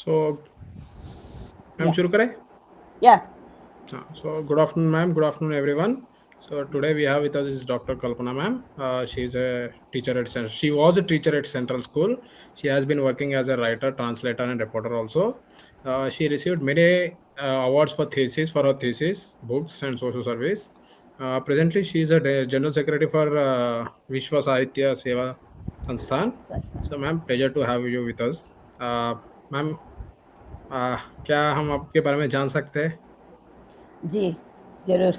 So, I'm Yeah. शुरू करें? Yeah. So, good afternoon, ma'am. Good afternoon, everyone. So, today we have with us is Dr. Kalpana, ma'am. She's a teacher at She was a teacher at Central School. She has been working as a writer, translator, and reporter also. She received many awards for her thesis, books, and social service. Presently, she is a general secretary for Vishwa Sahitya Seva Sansthan. So, ma'am, pleasure to have you with us. Ma'am, क्या हम आपके बारे में जान सकते हैं? जी, ज़रूर।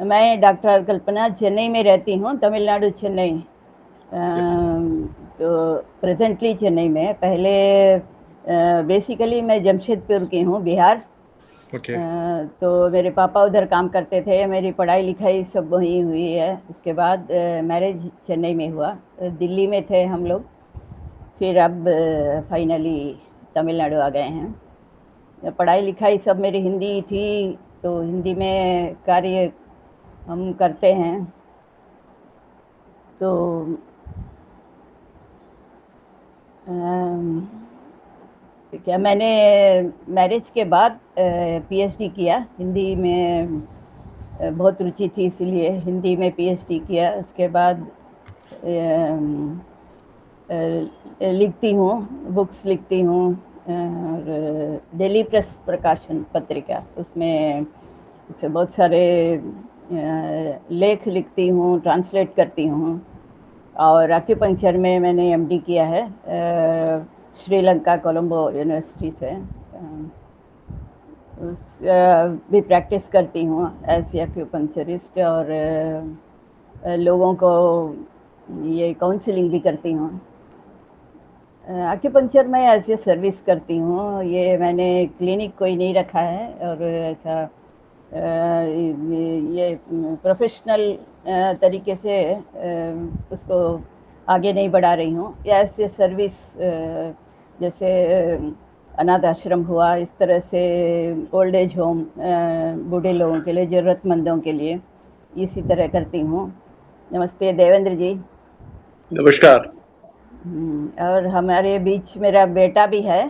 मैं डॉक्टर कल्पना चेन्नई में रहती हूँ, तमिलनाडु चेन्नई। Yes. तो प्रेज़ेंटली चेन्नई में, पहले बेसिकली मैं जमशेदपुर की हूँ, बिहार। Okay. तो मेरे पापा उधर काम करते थे, मेरी पढ़ाई-लिखाई सब वहीं हुई है। उसके बाद मैरिज चेन्नई में हुआ। दिल्ली में थे हम लोग, फिर अब फाइनली तमिलनाडु आ गए हैं। पढ़ाई-लिखाई सब मेरी हिंदी थी, तो हिंदी में कार्य हम करते हैं। तो क्या मैंने मैरिज के बाद पीएचडी किया हिंदी में। बहुत रुचि थी, इसलिए हिंदी में पीएचडी किया। उसके बाद लिखती हूँ, बुक्स लिखती हूँ, और डेली प्रेस प्रकाशन पत्रिका, उसमें इससे बहुत सारे लेख लिखती हूँ, ट्रांसलेट करती हूँ। और एक्यूपंक्चर में मैंने एमडी किया है श्रीलंका कोलंबो यूनिवर्सिटी से। उस भी प्रैक्टिस करती हूँ एज एक्यूपंक्चरिस्ट, और लोगों को ये काउंसलिंग भी करती हूँ। एक्यूपंक्चर में ऐसे सर्विस करती हूँ। ये मैंने क्लिनिक कोई नहीं रखा है, और ऐसा ये प्रोफेशनल तरीके से उसको आगे नहीं बढ़ा रही हूँ। या ऐसे सर्विस जैसे अनाथ आश्रम हुआ, इस तरह से ओल्ड एज होम, बूढ़े लोगों के लिए, ज़रूरतमंदों के लिए, इसी तरह करती हूँ। नमस्ते देवेंद्र जी। नमस्कार। और हमारे बीच मेरा बेटा भी है,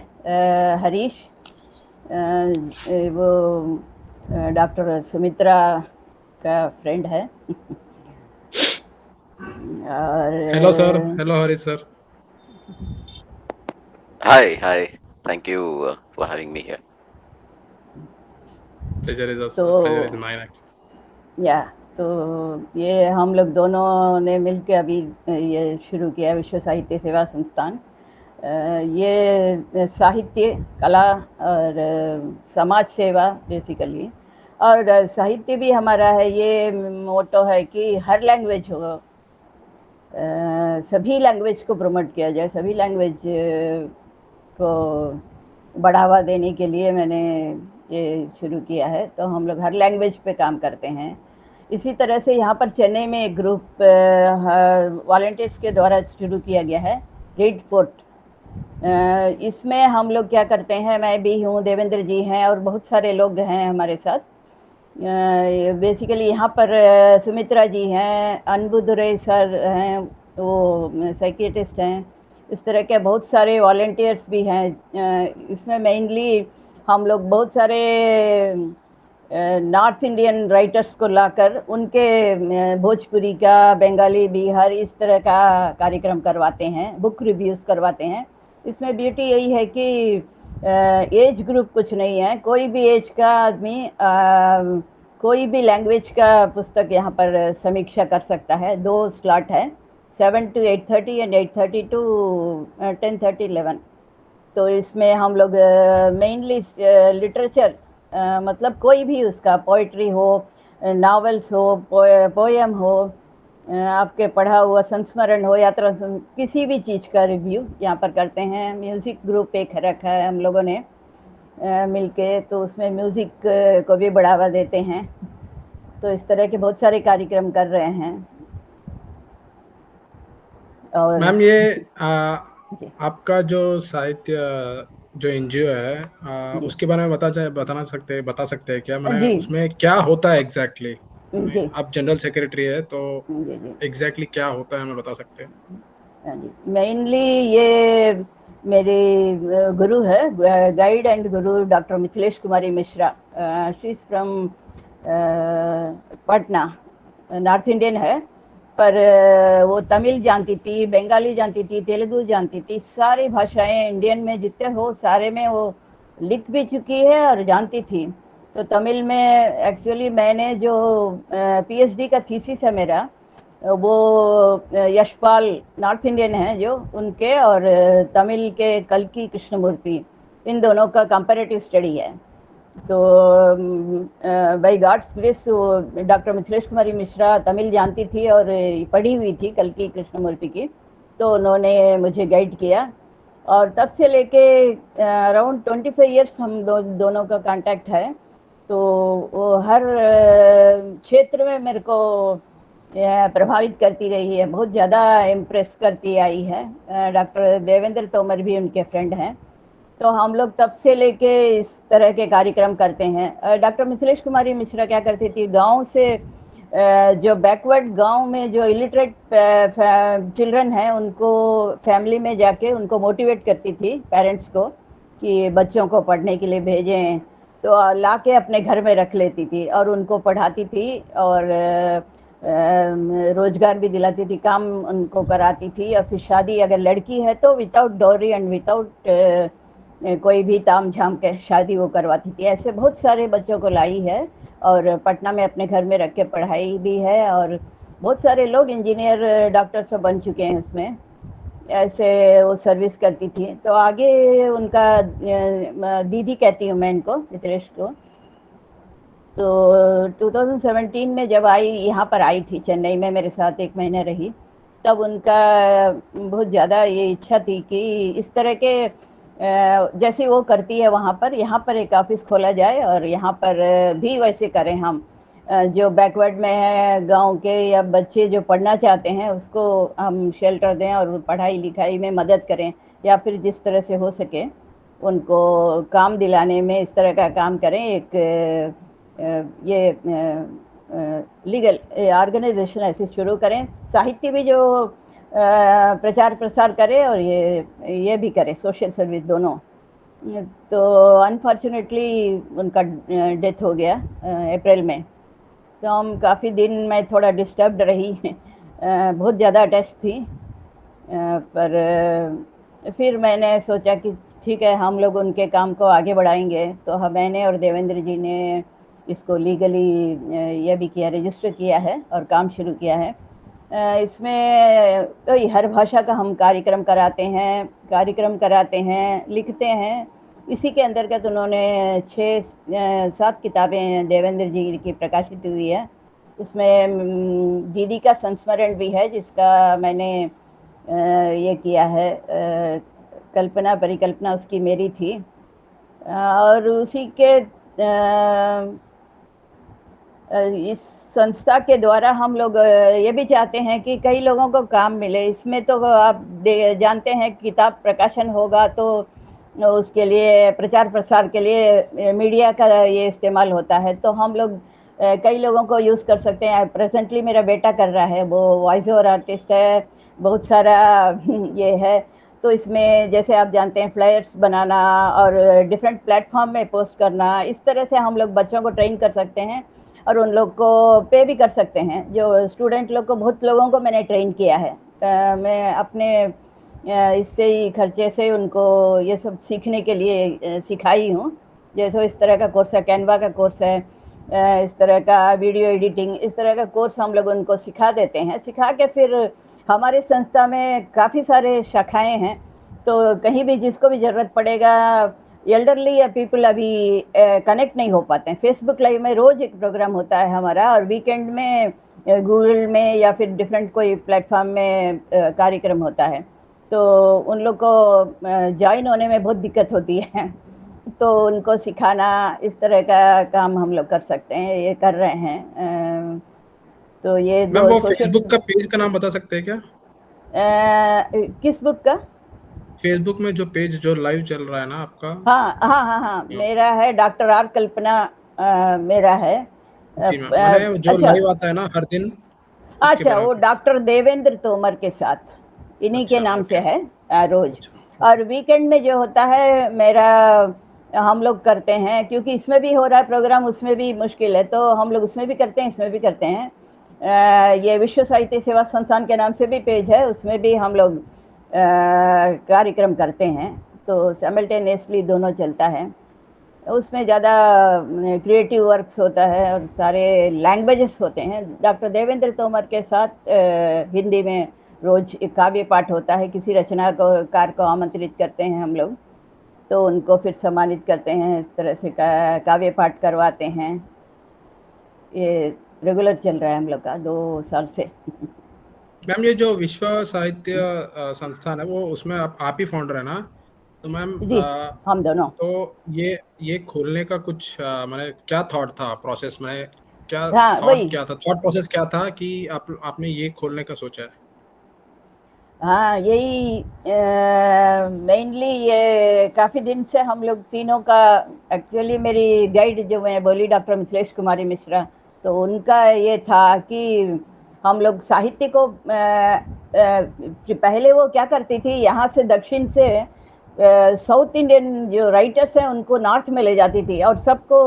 हरीश। वो डॉक्टर सुमित्रा का फ्रेंड है। और Hello, sir. Hello, Hari, sir. Hi. Thank you for having me here. Pleasure is तो mine. या तो ये हम लोग दोनों ने मिलकर अभी ये शुरू किया, विश्व साहित्य सेवा संस्थान। ये साहित्य, कला और समाज सेवा बेसिकली, और साहित्य भी हमारा है। ये मोटो है कि हर लैंग्वेज हो, सभी लैंग्वेज को प्रमोट किया जाए, सभी लैंग्वेज को बढ़ावा देने के लिए मैंने ये शुरू किया है। तो हम लोग हर लैंग्वेज पे काम करते हैं। इसी तरह से यहाँ पर चेन्नई में एक ग्रुप वॉलंटियर्स के द्वारा शुरू किया गया है, रीड फोर्ट। इसमें हम लोग क्या करते हैं, मैं भी हूँ, देवेंद्र जी हैं, और बहुत सारे लोग हैं हमारे साथ। बेसिकली यहाँ पर सुमित्रा जी हैं, अनबुदुरई सर हैं, वो साइकियाट्रिस्ट हैं। इस तरह के बहुत सारे वॉलंटियर्स भी हैं। इसमें मेनली हम लोग बहुत सारे नॉर्थ इंडियन राइटर्स को लाकर उनके भोजपुरी का, बंगाली, बिहार, इस तरह का कार्यक्रम करवाते हैं, बुक रिव्यूज़ करवाते हैं। इसमें ब्यूटी यही है कि एज ग्रुप कुछ नहीं है, कोई भी एज का आदमी कोई भी लैंग्वेज का पुस्तक यहाँ पर समीक्षा कर सकता है। 2 स्लॉट है, 7 to 8:30 एंड 8:30 to 10:30 11। तो इसमें हम लोग मेनली लिटरेचर, मतलब कोई भी उसका, पोइट्री हो, नावल्स हो, पोएम हो, आपके पढ़ा हुआ संस्मरण हो, यात्रा किसी भी चीज़ का रिव्यू यहाँ पर करते हैं। म्यूज़िक ग्रुप एक रखा है हम लोगों ने मिलके, तो उसमें म्यूज़िक को भी बढ़ावा देते हैं। तो इस तरह के बहुत सारे कार्यक्रम कर रहे हैं। और मैम, ये जी आपका जो साहित्य जो एनजीओ है, जी उसके बारे में बता सकते हैं क्या? मैंने जी उसमें क्या होता है एग्जैक्टली? जी आप जनरल सेक्रेटरी है, तो जी जी एग्जैक्टली क्या होता है, हमें बता सकते हैं? हाँ जी। मेनली ये मेरे गुरु है, guide and Guru doctor Mithilesh Kumari Mishra. She is from Patna, north Indian है, पर वो तमिल जानती थी, बंगाली जानती थी, तेलुगु जानती थी, सारी भाषाएं इंडियन में जितने हो सारे में वो लिख भी चुकी है और जानती थी। तो तमिल में एक्चुअली मैंने जो पीएचडी का थीसिस है मेरा, वो यशपाल नॉर्थ इंडियन है जो, उनके, और तमिल के कल्कि कृष्णमूर्ति, इन दोनों का कंपैरेटिव स्टडी है। तो by God's grace doctor Mithilesh Kumari Mishra Tamil जानती थी और पढ़ी हुई थी कल्कि कृष्णमूर्ति की, तो उन्होंने मुझे गाइड किया। और तब से लेके अराउंड 25 इयर्स हम दोनों का कांटेक्ट है। तो वो हर क्षेत्र में मेरे को प्रभावित करती रही है, बहुत ज़्यादा इम्प्रेस करती आई है। डॉक्टर देवेंद्र तोमर भी उनके फ्रेंड हैं। तो हम लोग तब से लेके इस तरह के कार्यक्रम करते हैं। डॉक्टर मिथिलेश कुमारी मिश्रा क्या करती थी, गांव से जो बैकवर्ड गांव में जो इलिटरेट चिल्ड्रन हैं उनको फैमिली में जाके उनको मोटिवेट करती थी, पेरेंट्स को, कि बच्चों को पढ़ने के लिए भेजें। तो ला के अपने घर में रख लेती थी और उनको पढ़ाती थी और रोजगार भी दिलाती थी, काम उनको कराती थी। और फिर शादी अगर लड़की है तो विदाउट डॉरी एंड विदाउट कोई भी ताम झाम के शादी वो करवाती थी। ऐसे बहुत सारे बच्चों को लाई है और पटना में अपने घर में रख के पढ़ाई भी है, और बहुत सारे लोग इंजीनियर डॉक्टर सब बन चुके हैं उसमें। ऐसे वो सर्विस करती थी। तो आगे उनका दीदी कहती हूँ मैं इनको, मिथिलेश को। तो 2017 में जब आई, यहाँ पर आई थी चेन्नई में, मेरे साथ 1 महीना रही, तब उनका बहुत ज़्यादा ये इच्छा थी कि इस तरह के जैसे वो करती है वहाँ पर, यहाँ पर एक ऑफिस खोला जाए और यहाँ पर भी वैसे करें हम। जो बैकवर्ड में है गांव के या बच्चे जो पढ़ना चाहते हैं उसको हम शेल्टर दें और पढ़ाई लिखाई में मदद करें, या फिर जिस तरह से हो सके उनको काम दिलाने में इस तरह का काम करें। एक ये लीगल ऑर्गेनाइजेशन ऐसे शुरू करें, साहित्य भी जो प्रचार प्रसार करे और ये भी करे, सोशल सर्विस दोनों। तो अनफॉर्चुनेटली उनका डेथ हो गया अप्रैल में। तो हम काफ़ी दिन मैं थोड़ा डिस्टर्ब्ड रही, बहुत ज़्यादा अटैच थी। पर फिर मैंने सोचा कि ठीक है, हम लोग उनके काम को आगे बढ़ाएंगे। तो मैंने और देवेंद्र जी ने इसको लीगली ये भी किया, रजिस्टर किया है और काम शुरू किया है। इसमें कई हर भाषा का हम कार्यक्रम कराते हैं, लिखते हैं। इसी के अंतर्गत उन्होंने 6-7 किताबें देवेंद्र जी की प्रकाशित हुई है। उसमें दीदी का संस्मरण भी है, जिसका मैंने ये किया है, कल्पना परिकल्पना उसकी मेरी थी। और उसी के इस संस्था के द्वारा हम लोग ये भी चाहते हैं कि कई लोगों को काम मिले। इसमें तो आप जानते हैं, किताब प्रकाशन होगा तो उसके लिए प्रचार प्रसार के लिए मीडिया का ये इस्तेमाल होता है। तो हम लोग कई लोगों को यूज़ कर सकते हैं। प्रेजेंटली मेरा बेटा कर रहा है, वो वॉइस ओवर आर्टिस्ट है, बहुत सारा ये है। तो इसमें जैसे आप जानते हैं, फ्लायर्स बनाना और डिफरेंट प्लेटफॉर्म में पोस्ट करना, इस तरह से हम लोग बच्चों को ट्रेन कर सकते हैं और उन लोग को पे भी कर सकते हैं। जो स्टूडेंट लोग को, बहुत लोगों को मैंने ट्रेन किया है। मैं अपने इससे ही खर्चे से उनको ये सब सीखने के लिए सिखाई हूँ। जैसे इस तरह का कोर्स है, कैनवा का कोर्स है, इस तरह का वीडियो एडिटिंग, इस तरह का कोर्स हम लोग उनको सिखा देते हैं। सिखा के फिर हमारे संस्था में काफ़ी सारे शाखाएं हैं, तो कहीं भी जिसको भी ज़रूरत पड़ेगा, एल्डरली या पीपल अभी कनेक्ट नहीं हो पाते हैं। फेसबुक लाइव में रोज़ एक प्रोग्राम होता है हमारा, और वीकेंड में गूगल में या फिर डिफरेंट कोई प्लेटफॉर्म में कार्यक्रम होता है। तो उन लोग को ज्वाइन होने में बहुत दिक्कत होती है, तो उनको सिखाना, इस तरह का काम हम लोग कर सकते हैं, ये कर रहे हैं। तो ये मैम, दो वो सोशल। फेसबुक का पेज का नाम बता सकते हैं क्या? किस बुक का? फेसबुक में जो पेज जो लाइव चल रहा है ना आपका? हाँ हाँ हाँ हाँ, मेरा है डॉक्टर आर कल्पना, मेरा है। जी मैम, मैंने जो अच्छा लाइव आता है ना हर दिन, उसके अच्छा, बारे में वो पूछा। डॉक्टर देवेंद्र तोमर के साथ, इन्हीं के अच्छा, नाम से ओके। है रोज। अच्छा। और वीकेंड में जो होता है मेरा, हम लोग करते हैं, क्योंकि इसमें भी हो रहा है प्रोग्राम, उसमें भी मुश्किल है, तो हम लोग उसमें भी करते हैं, इसमें भी करते हैं। ये विश्व साहित्य सेवा संस्थान के नाम से भी पेज है, उसमें भी हम लोग कार्यक्रम करते हैं, तो साइमल्टेनियसली दोनों चलता है। उसमें ज़्यादा क्रिएटिव वर्क्स होता है और सारे लैंग्वेजेस होते हैं। डॉक्टर देवेंद्र तोमर के साथ हिंदी में रोज एक काव्य पाठ होता है, किसी रचनाकार को आमंत्रित करते हैं हम लोग, तो उनको फिर सम्मानित करते हैं, इस तरह से काव्य पाठ करवाते हैं। ये रेगुलर चल रहा है हम लोग का 2 साल से। मैम, ये जो विश्व साहित्य संस्थान है, वो उसमें आप ही फाउंडर है ना? तो मैम, जी, हम दोनों। तो ये खोलने का कुछ मैंने क्या थॉट था, प्रोसेस में क्या हाँ, थॉट वही। क्या था, थॉट प्रोसेस क्या था कि आपने ये खोलने का सोचा है? हाँ, यही मेनली ये काफ़ी दिन से हम लोग तीनों का, एक्चुअली मेरी गाइड जो मैं बोली डॉक्टर मिथिलेश कुमारी मिश्रा, तो उनका ये था कि हम लोग साहित्य को पहले वो क्या करती थी, यहाँ से दक्षिण से साउथ इंडियन जो राइटर्स हैं उनको नॉर्थ में ले जाती थी और सबको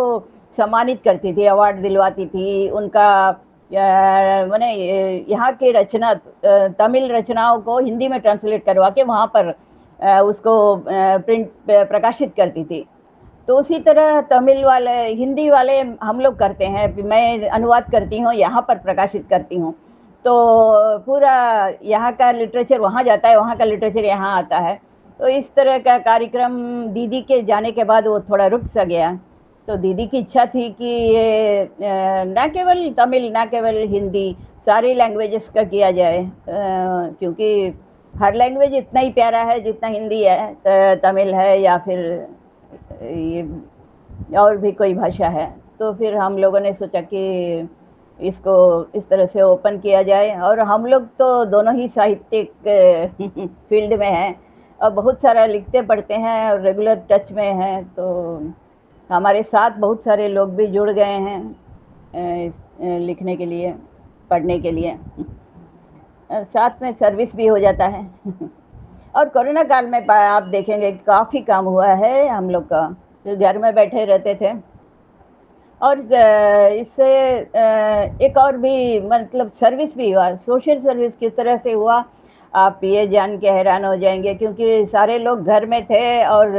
सम्मानित करती थी, अवार्ड दिलवाती थी उनका। मैंने यहाँ की रचना, तमिल रचनाओं को हिंदी में ट्रांसलेट करवा के वहाँ पर उसको प्रिंट प्रकाशित करती थी। तो उसी तरह तमिल वाले, हिंदी वाले हम लोग करते हैं, मैं अनुवाद करती हूँ, यहाँ पर प्रकाशित करती हूँ, तो पूरा यहाँ का लिटरेचर वहाँ जाता है, वहाँ का लिटरेचर यहाँ आता है। तो इस तरह का कार्यक्रम दीदी के जाने के बाद वो थोड़ा रुक सा गया। तो दीदी की इच्छा थी कि ये न केवल तमिल, न केवल हिंदी, सारी लैंग्वेजेस का किया जाए, क्योंकि हर लैंग्वेज इतना ही प्यारा है जितना हिंदी है, तमिल है या फिर ये और भी कोई भाषा है। तो फिर हम लोगों ने सोचा कि इसको इस तरह से ओपन किया जाए, और हम लोग तो दोनों ही साहित्यिक फील्ड में हैं और बहुत सारा लिखते पढ़ते हैं और रेगुलर टच में हैं, तो हमारे साथ बहुत सारे लोग भी जुड़ गए हैं लिखने के लिए, पढ़ने के लिए। साथ में सर्विस भी हो जाता है। और कोरोना काल में आप देखेंगे काफ़ी काम हुआ है हम लोग का, जो घर में बैठे रहते थे। और इससे एक और भी मतलब सर्विस भी हुआ, सोशल सर्विस किस तरह से हुआ, आप ये जान के हैरान हो जाएंगे, क्योंकि सारे लोग घर में थे और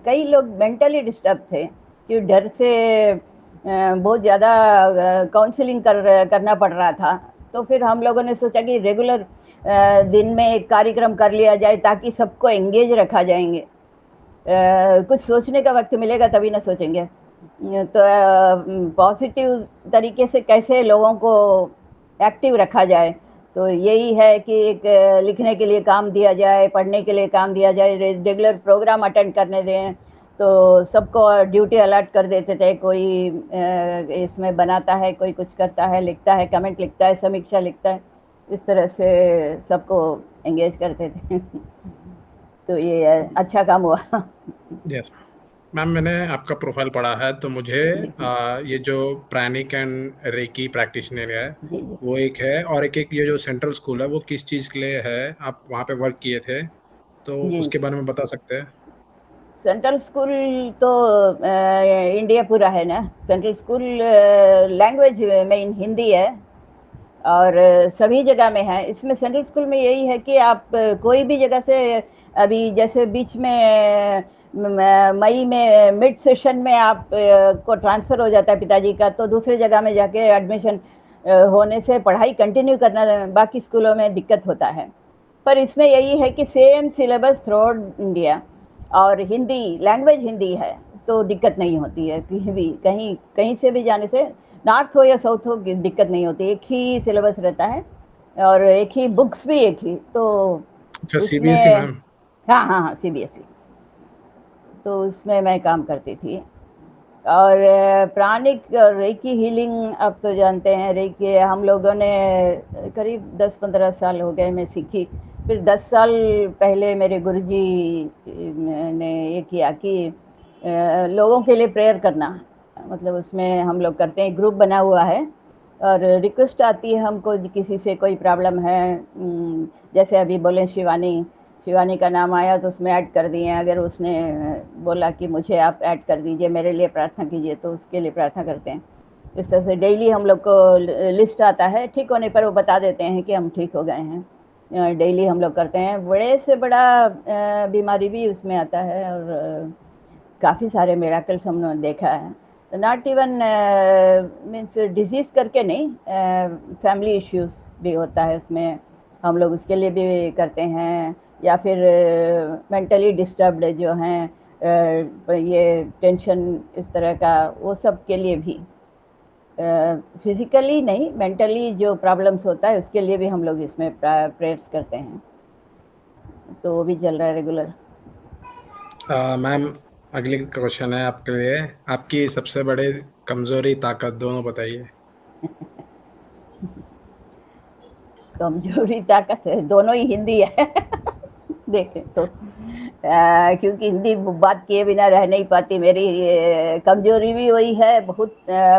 कई लोग मेंटली डिस्टर्ब थे, कि डर से बहुत ज़्यादा काउंसलिंग करना पड़ रहा था। तो फिर हम लोगों ने सोचा कि रेगुलर दिन में एक कार्यक्रम कर लिया जाए, ताकि सबको एंगेज रखा जाएंगे। कुछ सोचने का वक्त मिलेगा तभी ना सोचेंगे। तो पॉजिटिव तरीके से कैसे लोगों को एक्टिव रखा जाए, तो यही है कि एक लिखने के लिए काम दिया जाए, पढ़ने के लिए काम दिया जाए, रेगुलर प्रोग्राम अटेंड करने दें। तो सबको ड्यूटी अलॉट कर देते थे, कोई इसमें बनाता है, कोई कुछ करता है, लिखता है, कमेंट लिखता है, समीक्षा लिखता है, इस तरह से सबको एंगेज करते थे। तो ये अच्छा काम हुआ। यस मैम, मैंने आपका प्रोफाइल पढ़ा है, तो मुझे जी ये जो प्राणिक एंड रेकी प्रैक्टिशनर है जी जी वो एक है, और एक ये जो सेंट्रल स्कूल है वो किस चीज़ के लिए है, आप वहाँ पे वर्क किए थे, तो जी। उसके बारे में बता सकते हैं? सेंट्रल स्कूल तो इंडिया पूरा है ना। सेंट्रल स्कूल लैंग्वेज में हिंदी है और सभी जगह में है। इसमें सेंट्रल स्कूल में यही है कि आप कोई भी जगह से, अभी जैसे बीच में मई में मिड सेशन में आप को ट्रांसफ़र हो जाता है पिताजी का, तो दूसरे जगह में जाके एडमिशन होने से पढ़ाई कंटिन्यू करना बाकी स्कूलों में दिक्कत होता है। पर इसमें यही है कि same syllabus through out India, और हिंदी लैंग्वेज हिंदी है, तो दिक्कत नहीं होती है कहीं भी, कहीं कहीं से भी जाने से, नॉर्थ हो या साउथ हो, दिक्कत नहीं होती, एक ही सिलेबस रहता है और एक ही बुक्स भी एक ही, तो अच्छा, सीबीएसई उसमें। मैम? हाँ हाँ हाँ, सीबीएसई। तो उसमें मैं काम करती थी। और प्राणिक और रेकी हीलिंग आप तो जानते हैं, रेकी हम लोगों ने करीब 10-15 साल हो गए मैं सीखी। फिर 10 साल पहले मेरे गुरुजी ने ये किया कि लोगों के लिए प्रेयर करना, मतलब उसमें हम लोग करते हैं, ग्रुप बना हुआ है और रिक्वेस्ट आती है हमको, किसी से कोई प्रॉब्लम है, जैसे अभी बोले शिवानी, शिवानी का नाम आया तो उसमें ऐड कर दिए। अगर उसने बोला कि मुझे आप ऐड कर दीजिए, मेरे लिए प्रार्थना कीजिए, तो उसके लिए प्रार्थना करते हैं। इस तरह से डेली हम लोग को लिस्ट आता है, ठीक होने पर वो बता देते हैं कि हम ठीक हो गए हैं। डेली हम लोग करते हैं। बड़े से बड़ा बीमारी भी उसमें आता है, और काफ़ी सारे मिराकल्स हमने देखा है। नॉट इवन मीन्स डिजीज़ करके नहीं, फैमिली इश्यूज भी होता है उसमें, हम लोग उसके लिए भी करते हैं। या फिर मेंटली डिस्टर्ब्ड जो हैं, ये टेंशन इस तरह का, वो सब के लिए भी, फिजिकली नहीं, मेंटली जो प्रॉब्लम्स होता है उसके लिए भी हम लोग इसमें प्रेयर्स करते हैं। तो वो भी चल रहा है रेगुलर। मैम, अगली क्वेश्चन है आपके लिए। आपकी सबसे बड़ी कमजोरी ताकत दोनों बताइए। कमजोरी ताकत है, दोनों ही हिंदी है। देखें तो क्योंकि हिंदी बात किए बिना रह नहीं पाती। मेरी कमजोरी भी वही है, बहुत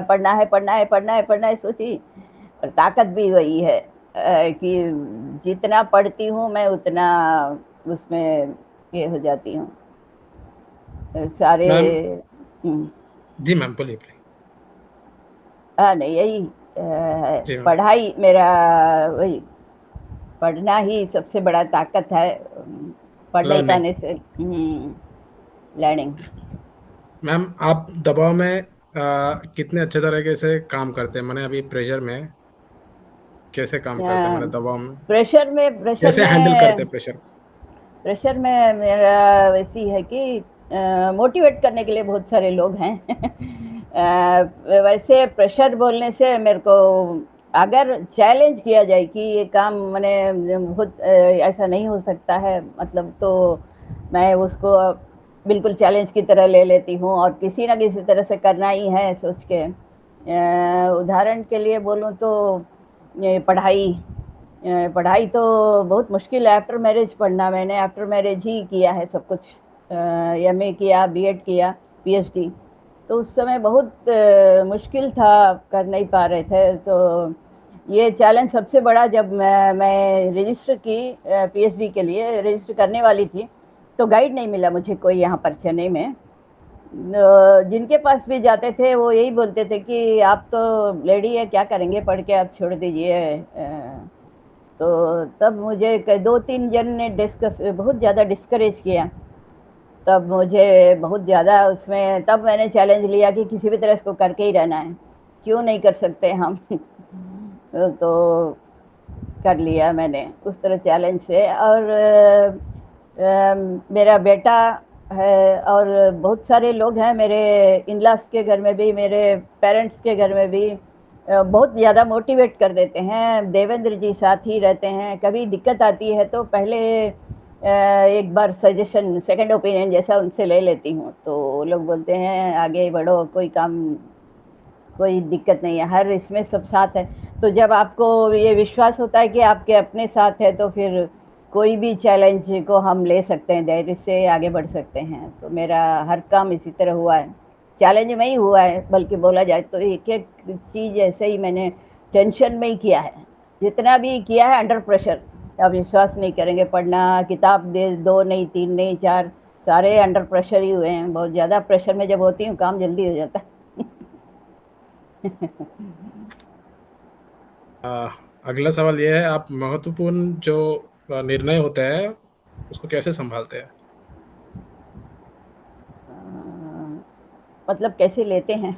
पढ़ना है पढ़ना है पढ़ना है पढ़ना है सोची। और ताकत भी वही है कि जितना पढ़ती हूँ मैं उतना उसमें ये हो जाती हूँ सारे। मैम, हम्म, जी मैम, बोलिए बोलिए। हाँ नहीं, यही जी मैम। पढ़ाई मेरा, वही पढ़ना ही सबसे बड़ा ताकत है। पढ़ नहीं लर्निंग। पाने से लर्निंग। मैम, आप दबाव में कितने अच्छे तरीके से काम करते हैं? मैंने अभी प्रेशर में कैसे काम करते हैं? मैंने दबाव में प्रेशर में प्रेशर कैसे हैंडल करते में हैं प्रेशर? प्रेशर में मेरा वैसी है कि मोटिवेट करने के लिए बहुत सारे लोग हैं। वैसे प्रेशर बोलने से मेरे को, अगर चैलेंज किया जाए कि ये काम मैंने बहुत ऐसा नहीं हो सकता है मतलब, तो मैं उसको बिल्कुल चैलेंज की तरह ले लेती हूँ और किसी ना किसी तरह से करना ही है सोच के। उदाहरण के लिए बोलूँ तो ये पढ़ाई तो बहुत मुश्किल है। आफ्टर मैरिज पढ़ना, मैंने आफ्टर मैरिज ही किया है सब कुछ। एमए किया, बीएड किया, पीएचडी। तो उस समय बहुत मुश्किल था, कर नहीं पा रहे थे। तो ये चैलेंज सबसे बड़ा, जब मैं रजिस्टर की पीएचडी के लिए रजिस्टर करने वाली थी, तो गाइड नहीं मिला मुझे कोई यहाँ पर चेन्नई में। जिनके पास भी जाते थे वो यही बोलते थे कि आप तो लेडी है, क्या करेंगे पढ़ के, आप छोड़ दीजिए। तो तब मुझे 2-3 जन ने डिस्कस बहुत ज़्यादा डिस्करेज किया। तब मुझे बहुत ज़्यादा उसमें, तब मैंने चैलेंज लिया कि किसी भी तरह इसको करके ही रहना है, क्यों नहीं कर सकते हम। तो कर लिया मैंने उस तरह चैलेंज से। और मेरा बेटा है और बहुत सारे लोग हैं मेरे इन-लॉज के घर में भी, मेरे पेरेंट्स के घर में भी, बहुत ज़्यादा मोटिवेट कर देते हैं। देवेंद्र जी साथ ही रहते हैं, कभी दिक्कत आती है तो पहले एक बार सजेशन, सेकंड ओपिनियन जैसा उनसे ले लेती हूँ, तो वो लोग बोलते हैं आगे बढ़ो, कोई काम, कोई दिक्कत नहीं है, हर इसमें सब साथ है। तो जब आपको ये विश्वास होता है कि आपके अपने साथ है, तो फिर कोई भी चैलेंज को हम ले सकते हैं, धैर्य से आगे बढ़ सकते हैं। तो मेरा हर काम इसी तरह हुआ है, चैलेंज में ही हुआ है। बल्कि बोला जाए तो एक एक चीज़ ऐसे ही मैंने टेंशन में ही किया है, जितना भी किया है अंडर प्रेशर। आप विश्वास नहीं करेंगे, पढ़ना, किताब दे 2 नहीं, 3 नहीं, 4, सारे अंडर प्रेशर ही हुए हैं। बहुत ज़्यादा प्रेशर में जब होती हूँ काम जल्दी हो जाता है। अ, अगला सवाल ये है, आप महत्वपूर्ण जो निर्णय होते हैं उसको कैसे संभालते हैं? मतलब कैसे लेते हैं?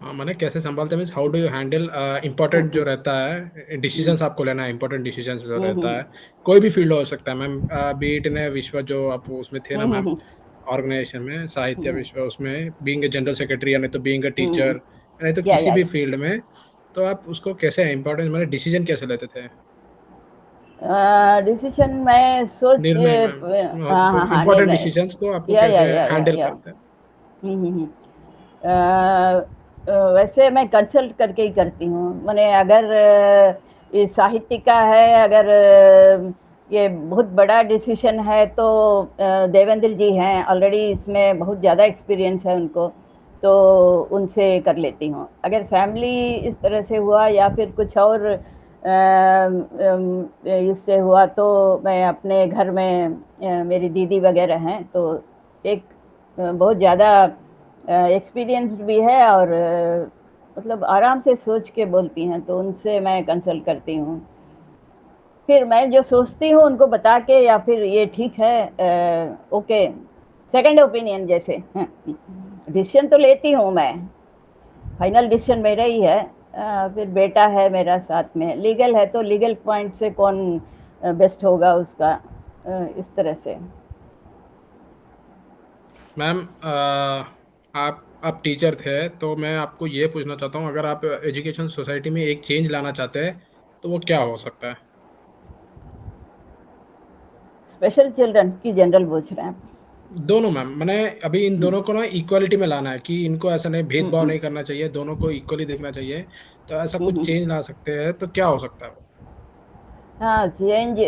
हाँ, मैंने कैसे संभालते हैं means how do you handle important जो रहता है, डिसीजंस आपको लेना है, इम्पोर्टेंट डिसीजंस जो रहता है। कोई भी फील्ड हो सकता है मैम, बीट ने विश्व जो आप उसमें थे ना मैम, ऑर्गेनाइजेशन में, साहित्य विश्व, उसमें बीइंग ए जनरल सेक्रेटरी, या नहीं तो बीइंग ए टीचर, नहीं तो किसी या भी फील्ड में, तो आप उसको कैसे इम्पोर्टेंट मैंने डिसीजन कैसे लेते थे? डिसीजन मैं सोच, निर्णय मैम, हाँ हाँ महत्वपूर्ण हाँ, इम्पोर्टेंट निर्णय। डिसीजंस को आपको या कैसे हैंडल या करते हैं? हम्म, हम्म, हम्म। वैसे मैं कंसल्ट करके ही करती हूँ। मैंने अगर ये साहित्य का है, अगर ये बहुत बड़ा डिसीजन है, तो देवेंद्र जी हैं ऑलरेडी, इसमें बहुत ज़्यादा एक्सपीरियंस है उनको, तो उनसे कर लेती हूँ। अगर फैमिली इस तरह से हुआ या फिर कुछ और इससे हुआ तो मैं अपने घर में मेरी दीदी वगैरह हैं, तो एक बहुत ज़्यादा एक्सपीरियंस्ड भी है और मतलब आराम से सोच के बोलती हैं, तो उनसे मैं कंसल्ट करती हूँ। फिर मैं जो सोचती हूँ उनको बता के, या फिर ये ठीक है, ओके, सेकंड ओपिनियन जैसे। डिसीजन तो लेती हूँ मैं, फाइनल डिसीजन मेरा ही है। फिर बेटा है मेरा साथ में, लीगल है तो लीगल पॉइंट से कौन बेस्ट होगा उसका, इस तरह से। मैम आप टीचर थे, तो मैं आपको ये पूछना चाहता हूँ, अगर आप एजुकेशन सोसाइटी में एक चेंज लाना चाहते हैं तो वो क्या हो सकता है? स्पेशल चिल्ड्रन की जनरल पूछ रहे हैं आप? दोनों मैम, मैंने अभी इन हम्म, दोनों को ना इक्वालिटी में लाना है कि इनको ऐसा नहीं, हम्म, भेदभाव नहीं करना चाहिए, दोनों को इक्वली देखना चाहिए। तो ऐसा कुछ चेंज ला सकते हैं तो क्या हो सकता है वो? हाँ, चेंज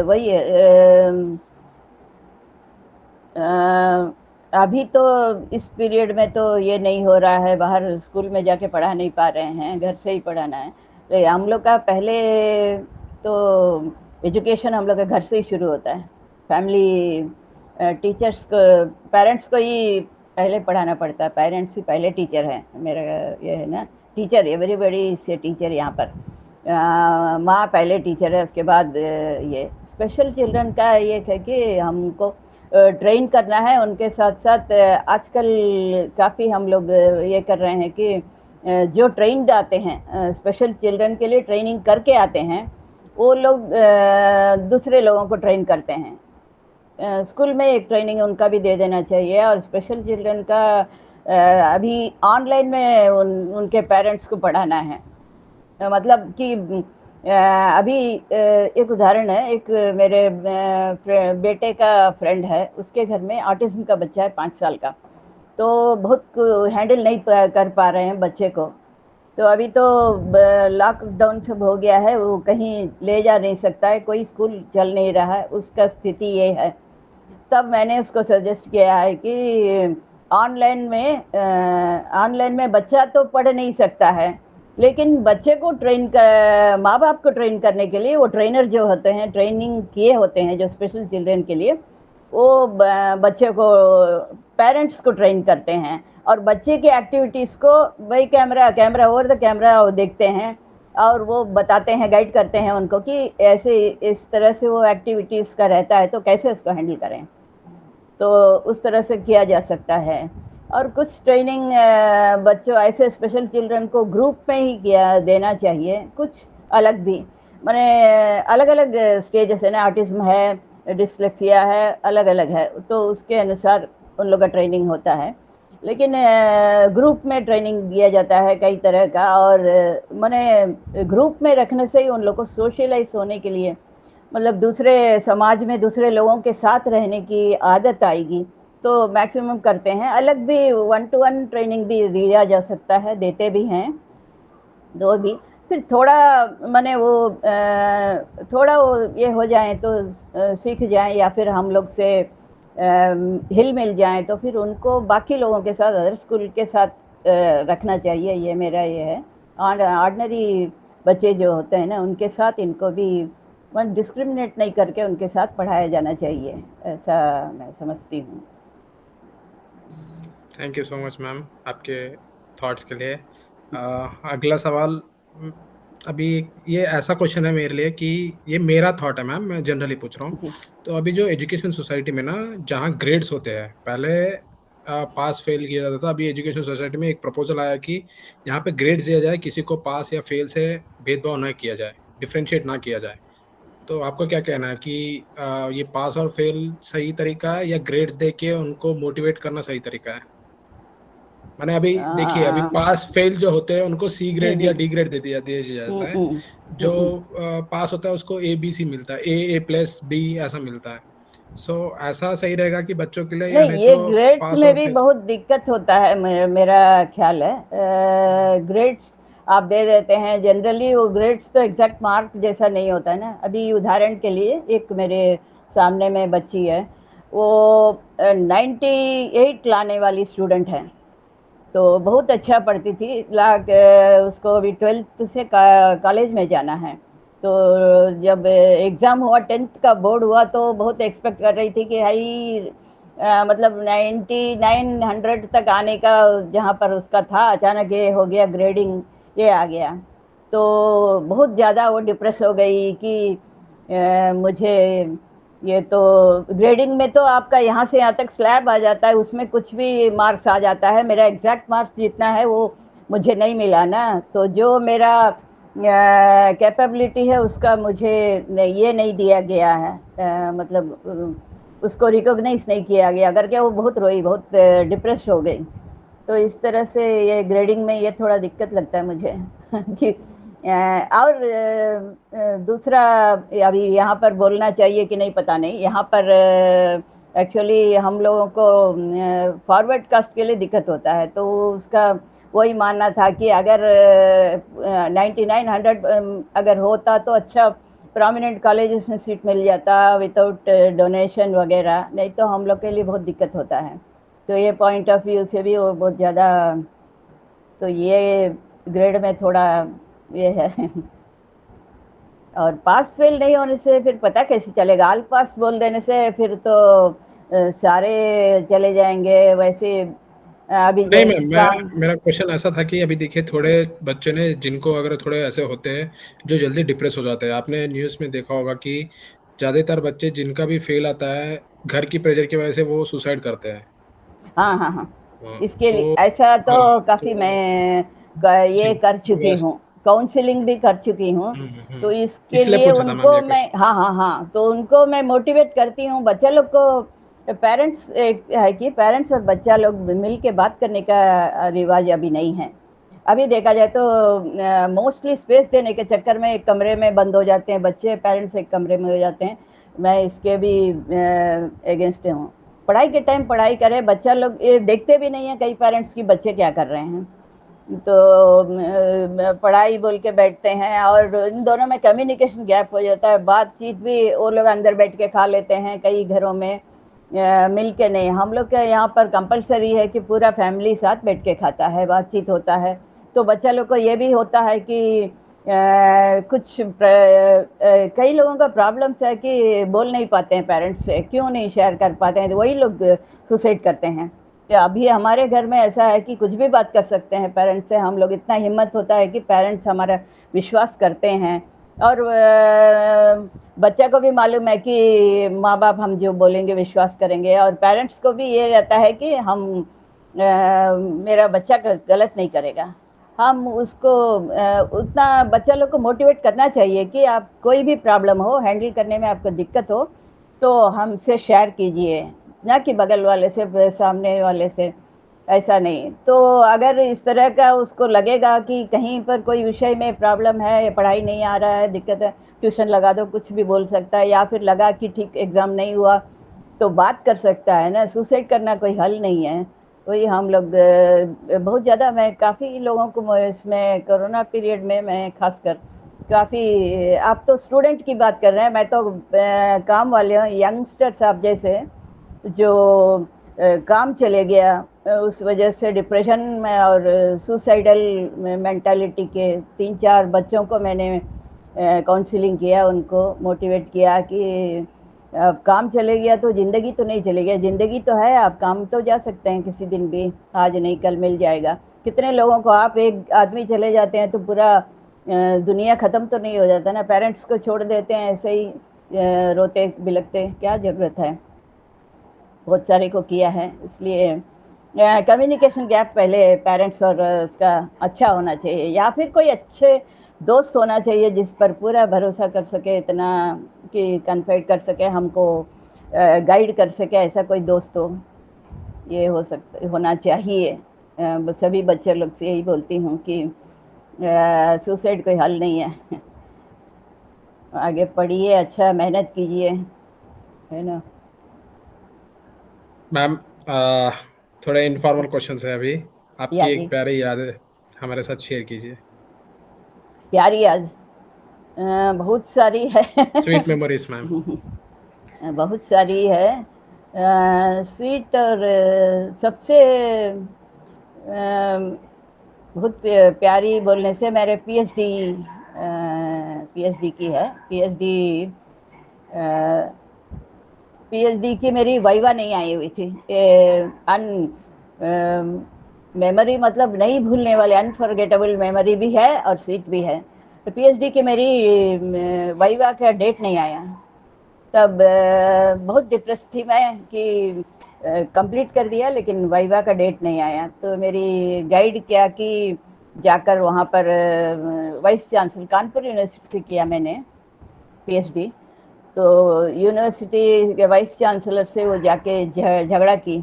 वही है। अ, अभी तो इस पीरियड में तो ये नहीं हो रहा है, बाहर स्कूल में जाके पढ़ा नहीं पा रहे हैं, घर से ही पढ़ाना है। तो हम लोग का पहले तो एजुकेशन हम लोग का घर से ही शुरू होता है। फैमिली टीचर्स को, पेरेंट्स को ही पहले पढ़ाना पड़ता है। पेरेंट्स ही पहले टीचर हैं, मेरा ये है ना। टीचर, एवरीबडी से टीचर यहाँ पर। माँ पहले टीचर है, उसके बाद ये स्पेशल चिल्ड्रन का ये है कि हमको ट्रेन करना है। उनके साथ साथ आजकल काफ़ी हम लोग ये कर रहे हैं कि जो ट्रेन्ड आते हैं, स्पेशल चिल्ड्रन के लिए ट्रेनिंग करके आते हैं, वो लोग दूसरे लोगों को ट्रेन करते हैं। स्कूल में एक ट्रेनिंग उनका भी दे देना चाहिए। और स्पेशल चिल्ड्रन का अभी ऑनलाइन में उनके पेरेंट्स को पढ़ाना है। मतलब कि अभी एक उदाहरण है, एक मेरे बेटे का फ्रेंड है, उसके घर में ऑटिज्म का बच्चा है 5 साल का। तो बहुत हैंडल नहीं कर पा रहे हैं बच्चे को। तो अभी तो लॉकडाउन सब हो गया है, वो कहीं ले जा नहीं सकता है, कोई स्कूल चल नहीं रहा है, उसका स्थिति ये है। तब मैंने उसको सजेस्ट किया है कि ऑनलाइन में बच्चा तो पढ़ नहीं सकता है, लेकिन बच्चे को ट्रेन कर, माँ बाप को ट्रेन करने के लिए वो ट्रेनर जो होते हैं, ट्रेनिंग किए होते हैं जो स्पेशल चिल्ड्रन के लिए, वो बच्चे को, पेरेंट्स को ट्रेन करते हैं। और बच्चे की एक्टिविटीज़ को वही camera camera over the camera वो देखते हैं, और वो बताते हैं, गाइड करते हैं उनको कि ऐसे इस तरह से वो एक्टिविटीज़ का रहता है, तो कैसे उसको हैंडल करें। तो उस तरह से किया जा सकता है। और कुछ ट्रेनिंग बच्चों, ऐसे स्पेशल चिल्ड्रन को ग्रुप में ही किया देना चाहिए, कुछ अलग भी। माने अलग अलग स्टेजेस है ना, ऑटिज्म है, डिसलेक्सिया है, अलग अलग है, तो उसके अनुसार उन लोग का ट्रेनिंग होता है। लेकिन ग्रुप में ट्रेनिंग दिया जाता है कई तरह का। और माने ग्रुप में रखने से ही उन लोग को सोशलाइज होने के लिए, मतलब दूसरे समाज में दूसरे लोगों के साथ रहने की आदत आएगी, तो मैक्सिमम करते हैं। अलग भी वन टू वन ट्रेनिंग भी दिया जा सकता है, देते भी हैं, दो भी। फिर थोड़ा माने वो थोड़ा वो ये हो जाए तो सीख जाएं, या फिर हम लोग से हिल मिल जाएं, तो फिर उनको बाकी लोगों के साथ, अदर स्कूल के साथ रखना चाहिए। ये मेरा ये है। और ऑर्डनरी बच्चे जो होते हैं ना, उनके साथ इनको भी डिस्क्रिमिनेट नहीं करके उनके साथ पढ़ाया जाना चाहिए, ऐसा मैं समझती हूँ। Thank you so much ma'am आपके थॉट्स के लिए। अगला सवाल, अभी ये ऐसा क्वेश्चन है मेरे लिए कि ये मेरा थॉट है मैम, मैं जनरली पूछ रहा हूँ। जी। तो अभी जो एजुकेशन सोसाइटी में ना, जहाँ ग्रेड्स होते हैं, पहले पास फेल किया जाता था, अभी एजुकेशन सोसाइटी में एक प्रपोजल आया कि यहाँ पे ग्रेड्स दिया जाए, किसी को पास या फेल से भेदभाव ना किया जाए, डिफ्रेंशिएट ना किया जाए। तो आपका क्या कहना है कि ये पास और फेल सही तरीका है, या ग्रेड्स दे के उनको मोटिवेट करना सही तरीका है? मैंने अभी देखिए, अभी हाँ, पास फेल जो होते हैं उनको सी जी ग्रेड जी। या डी ग्रेड दे दिया जाता है। हम्म, जो हम्म। पास होता है उसको ए बी सी मिलता है, ए प्लस बी ऐसा मिलता है। सो ऐसा सही रहेगा कि बच्चों के लिए, या नहीं, नहीं ये तो ग्रेड्स पास में और भी फेल? बहुत दिक्कत होता है, मेरा ख्याल है। ग्रेड्स आप दे देते हैं, जनरली वो ग्रेड्स तो एग्जैक्ट मार्क जैसा नहीं होता है ना। अभी उदाहरण के लिए एक मेरे सामने में बच्ची है, वो 98 लाने वाली स्टूडेंट है। तो बहुत अच्छा पढ़ती थी। उसको अभी 12th से कॉलेज में जाना है। तो जब एग्ज़ाम हुआ, 10th का बोर्ड हुआ, तो बहुत एक्सपेक्ट कर रही थी कि भाई मतलब 9900 तक आने का जहाँ पर उसका था, अचानक ये हो गया, ग्रेडिंग ये आ गया। तो बहुत ज़्यादा वो डिप्रेस हो गई कि मुझे ये तो ग्रेडिंग में तो आपका यहाँ से यहाँ तक स्लैब आ जाता है, उसमें कुछ भी मार्क्स आ जाता है, मेरा एग्जैक्ट मार्क्स जितना है वो मुझे नहीं मिला ना। तो जो मेरा कैपेबिलिटी है उसका मुझे ये नहीं दिया गया है, मतलब उसको रिकॉग्नाइज नहीं किया गया करके वो बहुत रोई, बहुत डिप्रेस हो गई। तो इस तरह से ये ग्रेडिंग में ये थोड़ा दिक्कत लगता है मुझे कि और दूसरा अभी यहाँ पर बोलना चाहिए कि नहीं पता नहीं, यहाँ पर एक्चुअली हम लोगों को फॉरवर्ड कास्ट के लिए दिक्कत होता है, तो उसका वही मानना था कि अगर 9900 अगर होता तो अच्छा प्रोमिनेंट कॉलेजेस में सीट मिल जाता विदाउट डोनेशन वगैरह, नहीं तो हम लोग के लिए बहुत दिक्कत होता है। तो ये पॉइंट ऑफ व्यू से भी वो बहुत ज़्यादा, तो ये ग्रेड में थोड़ा ये है और पास फेल नहीं होने से फिर पता कैसे चलेगा, ऑल पास बोल देने से फिर तो सारे चले जाएंगे वैसे। अभी नहीं मैम, मैं एग्जाम, मेरा क्वेश्चन ऐसा था कि अभी देखिए थोड़े बच्चे ने जिनको अगर थोड़े ऐसे होते हैं जो जल्दी डिप्रेस हो जाते हैं, आपने न्यूज़ में देखा होगा कि ज़्यादातर बच्चे जिनका भी फेल आता है घर की प्रेशर की वजह से वो सुसाइड करते हैं। हाँ हाँ हाँ, हाँ, इसके लिए तो ऐसा तो हाँ, काफ़ी तो मैं ये जी कर तो चुकी हूँ, काउंसलिंग भी कर चुकी हूँ। तो इसके इसलिए लिए पूछा था मैम उनको ये मैं, क्वेश्चन। हाँ हाँ हाँ, तो उनको मैं मोटिवेट करती हूँ। बच्चा लोग को पेरेंट्स एक है कि पेरेंट्स और बच्चा लोग मिल के बात करने का रिवाज अभी नहीं है। अभी देखा जाए तो मोस्टली स्पेस देने के चक्कर में एक कमरे में बंद हो जाते हैं बच्चे, पेरेंट्स एक कमरे में हो जाते हैं। मैं इसके भी अगेंस्ट हूँ। पढ़ाई के टाइम पढ़ाई करें, बच्चा लोग ये देखते भी नहीं है कई पेरेंट्स की बच्चे क्या कर रहे हैं, तो पढ़ाई बोल के बैठते हैं और इन दोनों में कम्युनिकेशन गैप हो जाता है। बातचीत भी वो लोग अंदर बैठ के खा लेते हैं कई घरों में, मिल के नहीं। हम लोग के यहाँ पर कंपलसरी है कि पूरा फैमिली साथ बैठ के खाता है, बातचीत होता है। तो बच्चा लोग को ये भी होता है कि कई लोगों का प्रॉब्लम्स है कि बोल नहीं पाते हैं पेरेंट्स से, क्यों नहीं शेयर कर पाते हैं, तो वही लोग सुसाइड करते हैं। तो अभी हमारे घर में ऐसा है कि कुछ भी बात कर सकते हैं पेरेंट्स से, हम लोग इतना हिम्मत होता है कि पेरेंट्स हमारा विश्वास करते हैं। और बच्चा को भी मालूम है कि माँ बाप हम जो बोलेंगे विश्वास करेंगे, और पेरेंट्स को भी ये रहता है कि हम मेरा बच्चा गलत नहीं करेगा। हम उसको उतना बच्चा लोग को मोटिवेट करना चाहिए कि आप कोई भी प्रॉब्लम हो, हैंडल करने में आपको दिक्कत हो तो हमसे शेयर कीजिए, ना कि बगल वाले से, सामने वाले से, ऐसा नहीं। तो अगर इस तरह का उसको लगेगा कि कहीं पर कोई विषय में प्रॉब्लम है, पढ़ाई नहीं आ रहा है, दिक्कत है, ट्यूशन लगा दो, कुछ भी बोल सकता है। या फिर लगा कि ठीक एग्ज़ाम नहीं हुआ तो बात कर सकता है ना, सुसाइड करना कोई हल नहीं है। वही हम लोग बहुत ज़्यादा, मैं काफ़ी लोगों को इसमें कोरोना पीरियड में मैं खासकर काफ़ी, आप तो स्टूडेंट की बात कर रहे हैं, मैं तो काम वाले हूँ, यंगस्टर्स आप जैसे जो काम चले गया, उस वजह से डिप्रेशन में और सुसाइडल मेंटालिटी के 3-4 बच्चों को मैंने काउंसलिंग किया, उनको मोटिवेट किया कि अब काम चले गया तो ज़िंदगी तो नहीं चली गई, ज़िंदगी तो है, आप काम तो जा सकते हैं किसी दिन भी, आज नहीं कल मिल जाएगा। कितने लोगों को, आप एक आदमी चले जाते हैं तो पूरा दुनिया ख़त्म तो नहीं हो जाता ना, पेरेंट्स को छोड़ देते हैं ऐसे ही रोते बिलखते, क्या ज़रूरत है। बहुत सारे को किया है, इसलिए कम्युनिकेशन गैप पहले पेरेंट्स और उसका अच्छा होना चाहिए, या फिर कोई अच्छे दोस्त होना चाहिए जिस पर पूरा भरोसा कर सके, इतना कि कन्फाइड कर सके हमको, गाइड कर सके, ऐसा कोई दोस्त हो, ये हो सकता होना चाहिए। सभी बच्चे लोग से यही बोलती हूँ कि सुसाइड कोई हल नहीं है। आगे पढ़िए, अच्छा मेहनत कीजिए, है ना। मैम, आ, थोड़े इनफॉर्मल क्वेश्चन है अभी। आपकी या एक जी, प्यारी याद हमारे साथ शेयर कीजिए। प्यारी आज बहुत सारी है। Sweet memories ma'am. बहुत सारी है स्वीट, और सबसे बहुत प्यारी बोलने से मेरे पीएचडी की है। पीएचडी की मेरी वाइवा नहीं आई हुई थी। अन मेमोरी मतलब नहीं भूलने वाले, अनफॉरगेटेबल मेमोरी भी है और सीट भी है। तो पीएचडी की मेरी वाइवा का डेट नहीं आया। तब बहुत डिप्रेस थी मैं कि कंप्लीट कर दिया लेकिन वाइवा का डेट नहीं आया। तो मेरी गाइड क्या कि जाकर वहाँ पर वाइस चांसलर, कानपुर यूनिवर्सिटी से किया मैंने पीएचडी। तो यूनिवर्सिटी के वाइस चांसलर से वो जाके झगड़ा की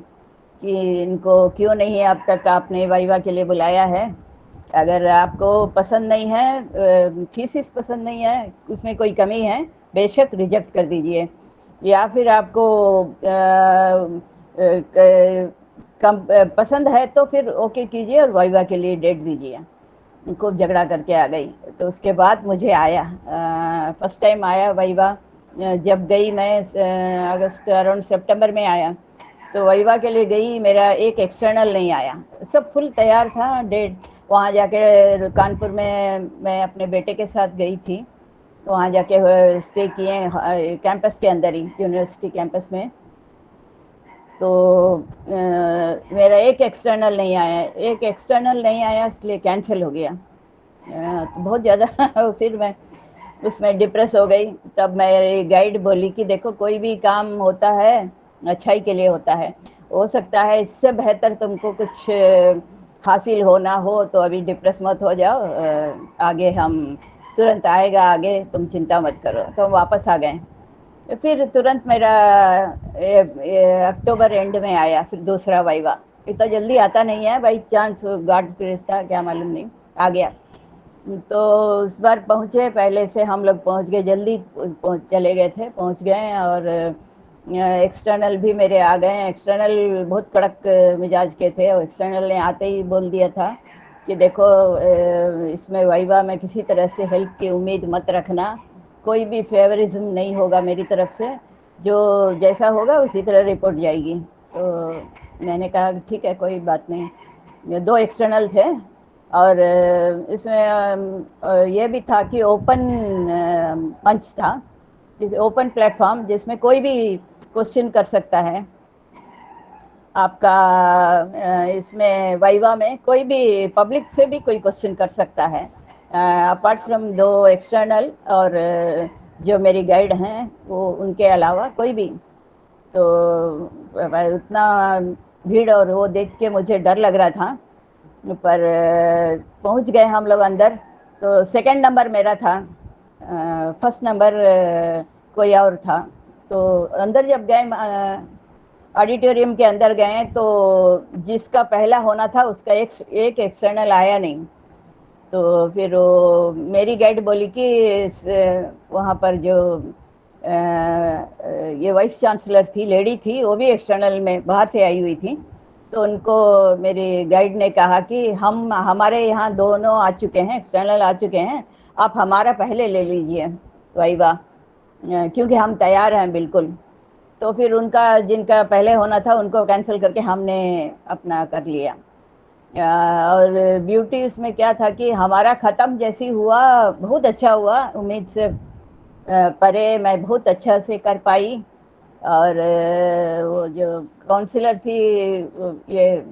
कि इनको क्यों नहीं अब तक आपने वाइवा के लिए बुलाया है। अगर आपको पसंद नहीं है, थीसिस पसंद नहीं है, उसमें कोई कमी है, बेशक रिजेक्ट कर दीजिए, या फिर आपको पसंद है तो फिर ओके कीजिए और वाइवा के लिए डेट दीजिए। खूब झगड़ा करके आ गई। तो उसके बाद मुझे आया, फर्स्ट टाइम आया वाइवा। जब गई मैं अगस्त अराउंड सितंबर में आया, तो वाइवा के लिए गई, मेरा एक एक्सटर्नल नहीं आया। सब फुल तैयार था डेट। वहाँ जाके कानपुर में मैं अपने बेटे के साथ गई थी। वहाँ जाके स्टे किए कैंपस के अंदर ही, यूनिवर्सिटी कैंपस में। तो मेरा एक एक्सटर्नल नहीं आया इसलिए कैंसिल हो गया। तो बहुत ज़्यादा फिर मैं उसमें डिप्रेस हो गई। तब मेरी गाइड बोली कि देखो कोई भी काम होता है अच्छाई के लिए होता है, हो सकता है इससे बेहतर तुमको कुछ हासिल हो ना हो, तो अभी डिप्रेस मत हो जाओ, आगे हम तुरंत आएगा आगे, तुम चिंता मत करो। तो हम वापस आ गए। फिर तुरंत मेरा अक्टूबर एंड में आया फिर दूसरा वाइवा। इतना जल्दी आता नहीं है, बाई चांस गॉड ग्रेस था, क्या मालूम नहीं, आ गया। तो उस बार पहुँचे, पहले से हम लोग पहुँच गए, जल्दी चले गए थे, पहुँच गए। और एक्सटर्नल भी मेरे आ गए। एक्सटर्नल बहुत कड़क मिजाज के थे, और एक्सटर्नल ने आते ही बोल दिया था कि देखो इसमें वाइवा में किसी तरह से हेल्प की उम्मीद मत रखना, कोई भी फेवरिज्म नहीं होगा मेरी तरफ से, जो जैसा होगा उसी तरह रिपोर्ट जाएगी। तो मैंने कहा ठीक है, कोई बात नहीं। ये दो एक्सटर्नल थे, और इसमें ये भी था कि ओपन मंच था, ओपन प्लेटफॉर्म, जिसमें कोई भी क्वेश्चन कर सकता है आपका। इसमें वाइवा में कोई भी पब्लिक से भी कोई क्वेश्चन कर सकता है, अपार्ट फ्रॉम दो एक्सटर्नल और जो मेरी गाइड हैं वो, उनके अलावा कोई भी। तो उतना भीड़ और वो देख के मुझे डर लग रहा था, पर पहुंच गए हम लोग अंदर। तो सेकंड नंबर मेरा था, फर्स्ट नंबर कोई और था। तो अंदर जब गए, ऑडिटोरियम के अंदर गए, तो जिसका पहला होना था उसका एक एक्सटर्नल आया नहीं। तो फिर वो मेरी गाइड बोली कि वहाँ पर जो ये वाइस चांसलर थी, लेडी थी, वो भी एक्सटर्नल में बाहर से आई हुई थी। तो उनको मेरी गाइड ने कहा कि हमारे यहाँ दोनों आ चुके हैं, एक्सटर्नल आ चुके हैं, आप हमारा पहले ले लीजिए वाइवा, क्योंकि हम तैयार हैं बिल्कुल। तो फिर उनका, जिनका पहले होना था, उनको कैंसिल करके हमने अपना कर लिया। और ब्यूटी इसमें क्या था कि हमारा ख़त्म जैसी हुआ, बहुत अच्छा हुआ, उम्मीद से परे मैं बहुत अच्छा से कर पाई। और वो जो काउंसलर थी, ये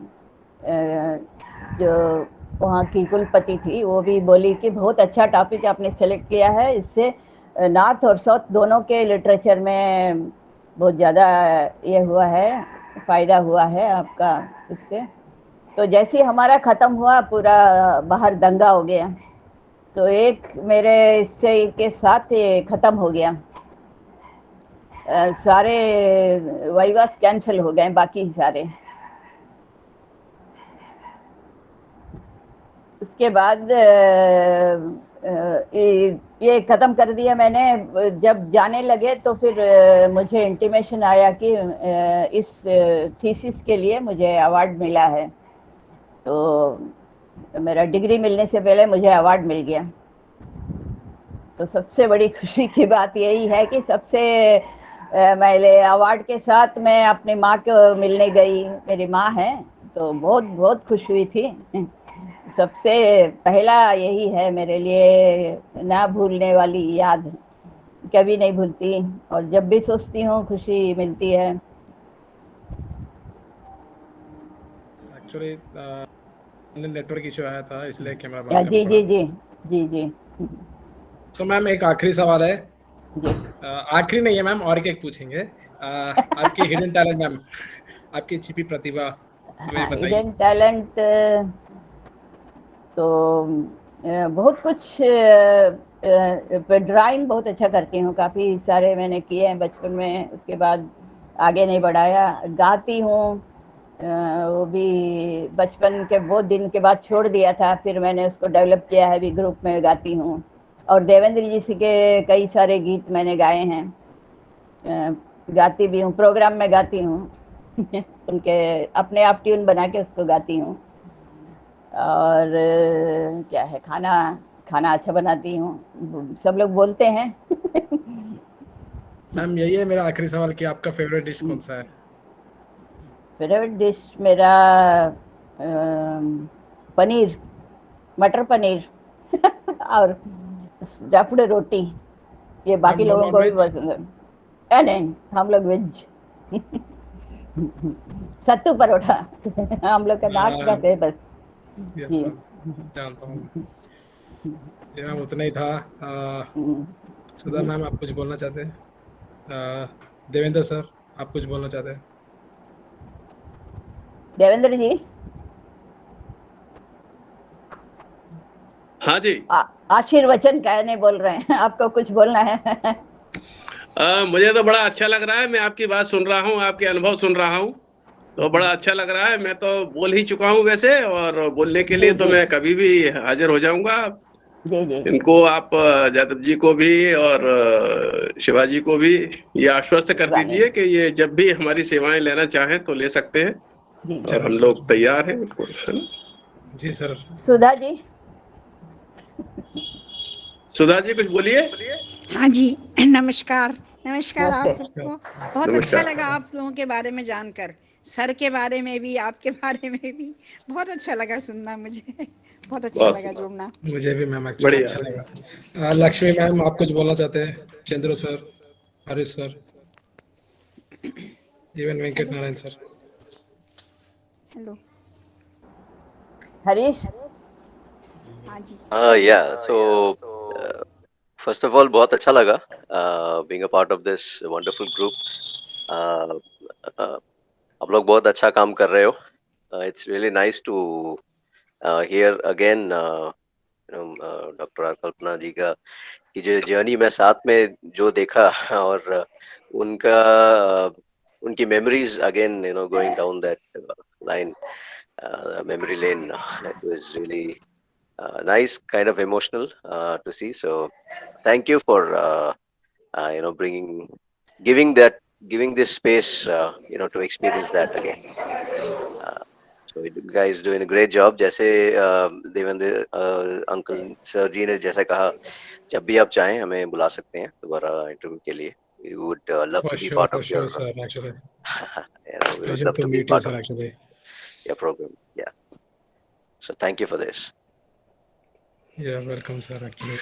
जो वहाँ की कुलपति थी, वो भी बोली कि बहुत अच्छा टॉपिक आपने सेलेक्ट किया है, इससे नॉर्थ और साउथ दोनों के लिटरेचर में बहुत ज़्यादा ये हुआ है, फ़ायदा हुआ है आपका इससे। तो जैसे ही हमारा ख़त्म हुआ, पूरा बाहर दंगा हो गया। तो एक मेरे इससे के साथ ये ख़त्म हो गया, सारे वाइवास कैंसिल हो गए, बाकी सारे। उसके बाद ये ख़त्म कर दिया मैंने। जब जाने लगे तो फिर मुझे इंटीमेशन आया कि इस थीसिस के लिए मुझे अवार्ड मिला है। तो मेरा डिग्री मिलने से पहले मुझे अवार्ड मिल गया। तो सबसे बड़ी खुशी की बात यही है कि सबसे पहले अवार्ड के साथ मैं अपनी माँ को मिलने गई, मेरी माँ है। तो बहुत बहुत खुश हुई थी। सबसे पहला यही है मेरे लिए, ना भूलने वाली याद, कभी नहीं भूलती, और जब भी सोचती हूँ खुशी मिलती है। एक्चुअली नेटवर्क इशू आया था इसलिए कैमरा बंद करना जी पड़ा। जी जी जी सो मैम एक आखिरी सवाल है। जी। आखिरी नहीं है मैम, और एक पूछेंगे। आपकी हिडन टैलेंट मैम, आपकी छिपी प्रतिभा हमें बताइए। हिडन टैलेंट तो बहुत कुछ, ड्राइंग बहुत अच्छा करती हूँ, काफ़ी सारे मैंने किए हैं बचपन में, उसके बाद आगे नहीं बढ़ाया। गाती हूँ, वो भी बचपन के बहुत दिन के बाद छोड़ दिया था, फिर मैंने उसको डेवलप किया है, भी ग्रुप में गाती हूँ। और देवेंद्र जी के कई सारे गीत मैंने गाए हैं, गाती भी हूँ, प्रोग्राम में गाती हूँ। उनके अपने आप ट्यून बना के उसको गाती हूँ। और क्या है, खाना खाना अच्छा बनाती हूँ, सब लोग बोलते हैं। मैम यही है मेरा आखिरी सवाल कि आपका फेवरेट डिश कौन सा है? फेवरेट डिश मेरा पनीर, मटर पनीर और स्टफ्ड रोटी, ये मैम बाकी नो लोगों नॉन को भी वेज? पसंद है। नहीं, हम लोग वेज। सत्तू परोठा हम लोग का नाक का फेमस। यस जी। मैम, जानता हूँ। ये मैम उतना ही था। सुधा मैम आप कुछ बोलना चाहते हैं? देवेंद्र सर आप कुछ बोलना चाहते हैं? देवेंद्र जी, हाँ जी। आशीर्वचन कहने बोल रहे हैं, आपको कुछ बोलना है? मुझे तो बड़ा अच्छा लग रहा है, मैं आपकी बात सुन रहा हूँ, आपके अनुभव सुन रहा हूँ, तो बड़ा अच्छा लग रहा है। मैं तो बोल ही चुका हूँ वैसे, और बोलने के लिए जी तो जी मैं कभी भी हाजिर हो जाऊंगा। जी जी इनको आप जादव जी को भी और शिवाजी को भी ये आश्वस्त कर शिवानी दीजिए कि ये जब भी हमारी सेवाएं लेना चाहें तो ले सकते हैं, जी। और हम जरूर लोग सर। तैयार हैं बिल्कुल, है ना। जी सर। सुधा जी। सुधा जी कुछ बोलिए। हाँ जी, नमस्कार। नमस्कार आप नमस्ते। सबको। बहुत अच्छा नमस्कार। लगा आप लोगों के बारे में जानकर, सर के बारे में भी, आपके बारे में भी बहुत अच्छा लगा सुनना मुझे। बहुत अच्छा बहुत लगा जुड़ना। मुझे भी मैम एक्चुअली बढ़िया। अच्छा लगा। लक्ष्मी मैम आप कुछ बोलना चाहते हैं? Chandra sir, Harish sir, even Venkat hello Narayan sir. Hello. Harish. हाँ जी। Yeah, so first of all, बहुत अच्छा लगा being a part of this wonderful group. Uh, uh, आप लोग बहुत अच्छा काम कर रहे हो. It's really nice to hear again doctor Kalpana ji का की जो जर्नी में साथ में जो देखा और उनका उनकी memories again, going down that line, memory lane. It was really nice, kind of emotional to see. So thank you for bringing, giving this space, to experience that again. Uh, so you guys doing a great job. जैसे Devendra uncle sir जी ने जैसा कहा, जब भी आप चाहें हमें बुला सकते हैं दोबारा इंटरव्यू के लिए. We would love to be part For of your, sure sir, actually we would pleasure love to to be meet you part of sir actually. your program. Yeah. So thank you for this. Yeah, welcome sir actually.